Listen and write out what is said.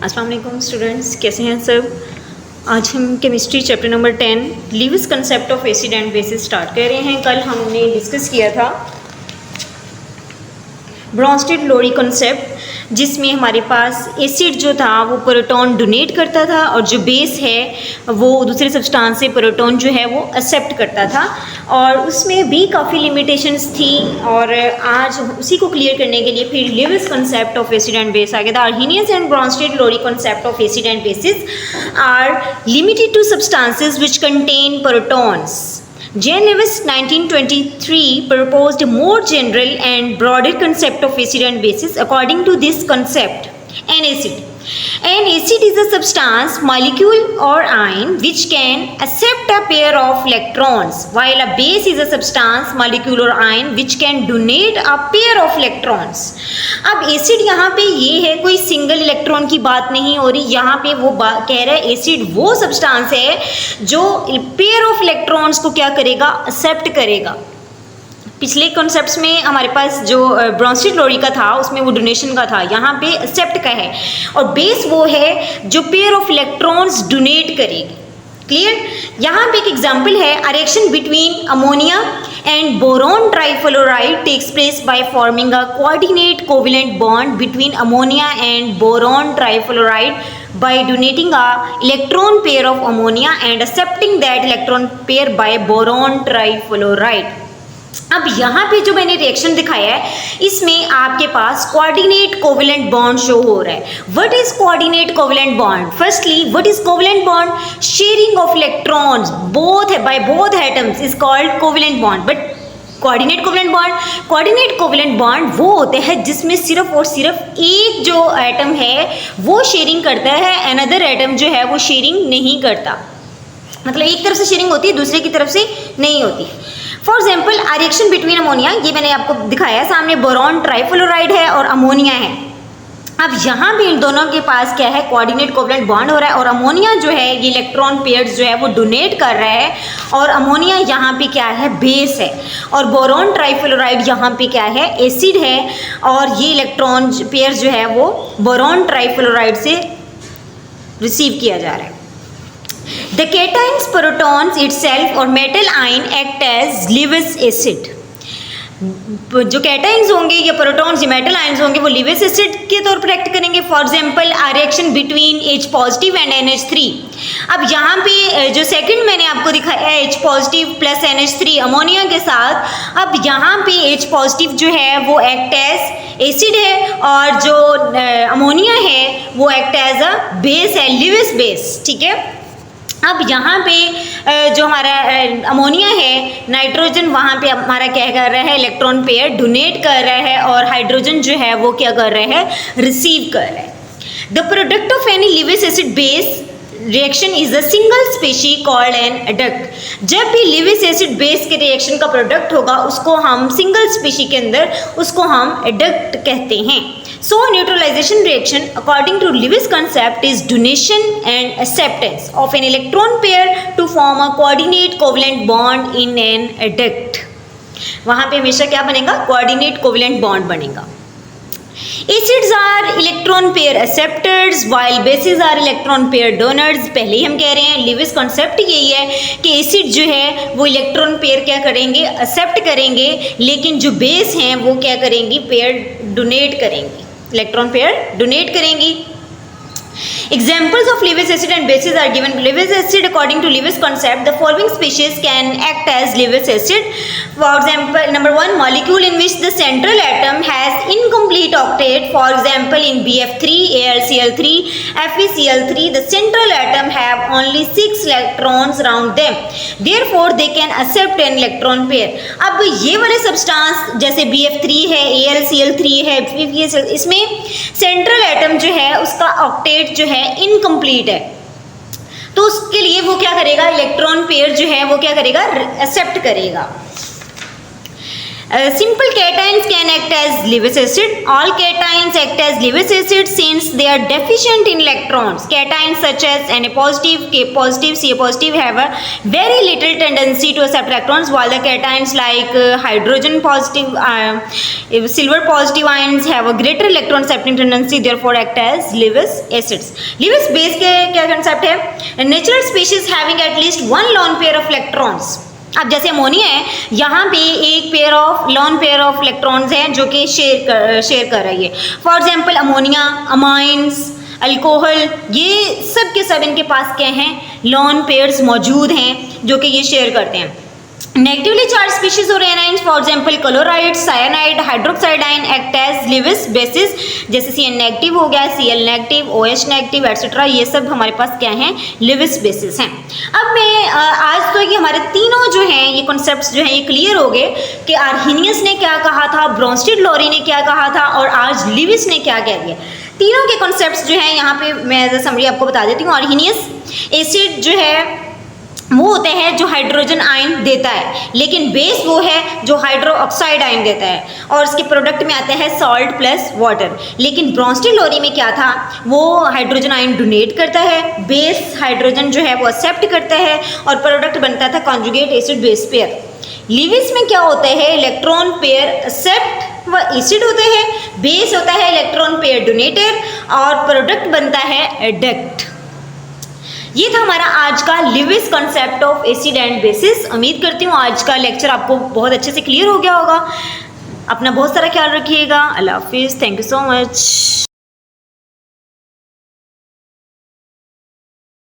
अस्सलाम वालेकुम स्टूडेंट्स, कैसे हैं सब। आज हम chemistry chapter number 10 Lewis concept of acid and basis start कर रहे हैं। कल हमने डिस्कस किया था ब्रॉन्स्टेड-लोरी कॉन्सेप्ट, जिसमें हमारे पास एसिड जो था वो प्रोटॉन डोनेट करता था और जो बेस है वो दूसरे सब्सटेंस से प्रोटॉन जो है वो एक्सेप्ट करता था, और उसमें भी काफ़ी लिमिटेशंस थी। और आज उसी को क्लियर करने के लिए फिर Lewis concept of acid and base आ गया था। Arrhenius and Bronsted Lowry concept of acid and bases are limited to substances which contain protons. Jan Lewis 1923 proposed a more general and broader concept of acid and bases. According to this concept, an acid is a substance, molecule or ion which can accept a pair of electrons, while a base is a substance, molecule or ion which can donate a pair of electrons. अब acid यहाँ पे ये है, कोई single electron की बात नहीं हो रही। यहाँ पे वो कह रहा है एसिड वो सब्सटेंस है जो पेयर ऑफ इलेक्ट्रॉन्स को क्या करेगा, एक्सेप्ट करेगा। पिछले कॉन्सेप्ट्स में हमारे पास जो ब्रॉन्स्टेड-लोरी का था उसमें वो डोनेशन का था, यहाँ पे एक्सेप्ट का है। और बेस वो है जो पेयर ऑफ इलेक्ट्रॉन्स डोनेट करेगी। क्लियर। यहाँ पे एक एग्जांपल है, a reaction between ammonia and boron trifluoride takes place by forming a coordinate covalent bond between ammonia and boron trifluoride by donating a electron pair of ammonia and accepting that electron pair by boron trifluoride. अब यहाँ पे जो मैंने reaction दिखाया है इसमें आपके पास coordinate covalent bond show हो रहा है। What is coordinate covalent bond? Firstly, what is covalent bond? Sharing of electrons both by both atoms is called covalent bond. But coordinate covalent bond वो होते हैं जिसमें सिर्फ और सिर्फ एक जो एटम है वो शेयरिंग करता है, अनदर एटम जो है वो शेयरिंग नहीं करता। मतलब एक तरफ से शेयरिंग होती है, दूसरे की तरफ से नहीं होती। For example, a reaction between ammonia, ये मैंने आपको दिखाया सामने, बोरॉन ट्राइफ्लोराइड है और अमोनिया है। अब यहाँ भी इन दोनों के पास क्या है, कोऑर्डिनेट कोवेलेंट बॉन्ड हो रहा है, और अमोनिया जो है ये इलेक्ट्रॉन पेयर्स जो है वो डोनेट कर रहा है, और अमोनिया यहाँ पे क्या है, बेस है, और बोरॉन ट्राइफ्लोराइड यहाँ पे क्या है, एसिड है, और ये इलेक्ट्रॉन पेयर जो है वो बोरॉन ट्राइफ्लोराइड से रिसीव किया जा रहा है। The cations, protons itself और metal ion act as Lewis acid. जो कैटाइंस होंगे या प्रोटॉन्स या मेटल आयंस होंगे वो लिविस एसिड के तौर पर एक्ट करेंगे। For example, a reaction between H positive and NH3। अब यहाँ पे जो सेकंड मैंने आपको दिखाया है H positive plus NH3 ammonia के साथ, अब यहाँ पे H पॉजिटिव जो है वो एक्ट एज एसिड है, और जो अमोनिया है वो एक्ट एज अ बेस है, लिविस बेस। ठीक है। अब यहाँ पे जो हमारा अमोनिया है, नाइट्रोजन वहाँ पे हमारा क्या कर रहा है, इलेक्ट्रॉन पेयर डोनेट कर रहा है, और हाइड्रोजन जो है वो क्या कर रहा है, रिसीव कर रहा है। The product of any Lewis acid base reaction is a single species called an adduct. जब भी लिविस एसिड बेस के रिएक्शन का प्रोडक्ट होगा उसको हम सिंगल स्पीशी के अंदर उसको हम एडक्ट कहते हैं। So neutralization reaction according to Lewis concept is donation and acceptance of an electron pair to form a coordinate covalent bond in an adduct. वहाँ पे हमेशा क्या बनेगा, coordinate covalent bond बनेगा। Acids are electron pair acceptors while bases are electron pair donors. पहले ही हम कह रहे हैं Lewis concept यही है कि एसिड जो है वो इलेक्ट्रॉन पेयर क्या करेंगे, एक्सेप्ट करेंगे, लेकिन जो बेस हैं वो क्या करेंगी, पेयर डोनेट करेंगी, इलेक्ट्रॉन पेयर डोनेट करेंगी। Examples of Lewis acid and bases are given. Lewis acid, according to Lewis concept, the following species can act as Lewis acid. For example, number one, molecule in which the central atom has incomplete octet. For example, in BF3, AlCl3, FeCl3, the central atom have only 6 electrons around them. Therefore, they can accept an electron pair. अब ये वाले substance जैसे BF3 है, AlCl3 है, FeCl, इसमें central atom जो है उसका ऑक्टेट जो है इनकम्प्लीट है, तो उसके लिए वो क्या करेगा, इलेक्ट्रॉन पेयर जो है वो क्या करेगा, एक्सेप्ट करेगा। Simple cations can act as Lewis acid. All cations act as Lewis acid since they are deficient in electrons. Cations such as Na positive, K positive, Ca positive have a very little tendency to accept electrons, while the cations like hydrogen positive, silver positive ions have a greater electron accepting tendency, therefore act as Lewis acids. Lewis base के क्या concept है? A natural species having at least one lone pair of electrons. अब जैसे ammonia है, यहाँ पे एक lone pair of electrons हैं जो कि शेयर कर रही है. For example ammonia, amines, alcohol, ये सब के सब इनके पास क्या हैं, लॉन पेयर्स मौजूद हैं जो कि ये शेयर करते हैं. नेगेटिवली चार्ज स्पीशीज और anions, for example chloride, cyanide, hydroxide ion act as Lewis bases, जैसे Cn नेगेटिव हो गया, Cl negative, OH negative etcetera, ये सब हमारे पास क्या हैं, लिविस बेसिस हैं. अब मैं आज तो ये हमारे तीनों जो हैं ये कॉन्सेप्ट्स जो हैं ये क्लियर हो गए कि आर्हीनियस ने क्या कहा था, ब्रोंस्टेड-लोरी ने क्या कहा था और आज लिविस ने क्या कह दिया. तीनों के कॉन्सेप्ट्स जो हैं यहाँ पे मैं एज अ समरी आपको बता देती हूँ. आर्हीनियस एसिड जो है वो होता है जो हाइड्रोजन आयन देता है, लेकिन बेस वो है जो हाइड्रो ऑक्साइड आयन देता है और इसके प्रोडक्ट में आता है सॉल्ट प्लस वाटर. लेकिन ब्रोंस्टेड-लोरी में क्या था, वो हाइड्रोजन आयन डोनेट करता है, बेस हाइड्रोजन जो है वो एक्सेप्ट करता है और प्रोडक्ट बनता था conjugate acid base pair. Lewis में क्या होता है, इलेक्ट्रॉन पेयर एक्सेप्ट व एसिड होते हैं, बेस होता है इलेक्ट्रॉन पेयर डोनेटर और प्रोडक्ट बनता है एडक्ट. ये था हमारा आज का Lewis concept of acid and basis. उम्मीद करती हूँ आज का लेक्चर आपको बहुत अच्छे से क्लियर हो गया होगा. अपना बहुत सारा ख्याल रखिएगा. अल्लाह हाफिज़. Thank you so much.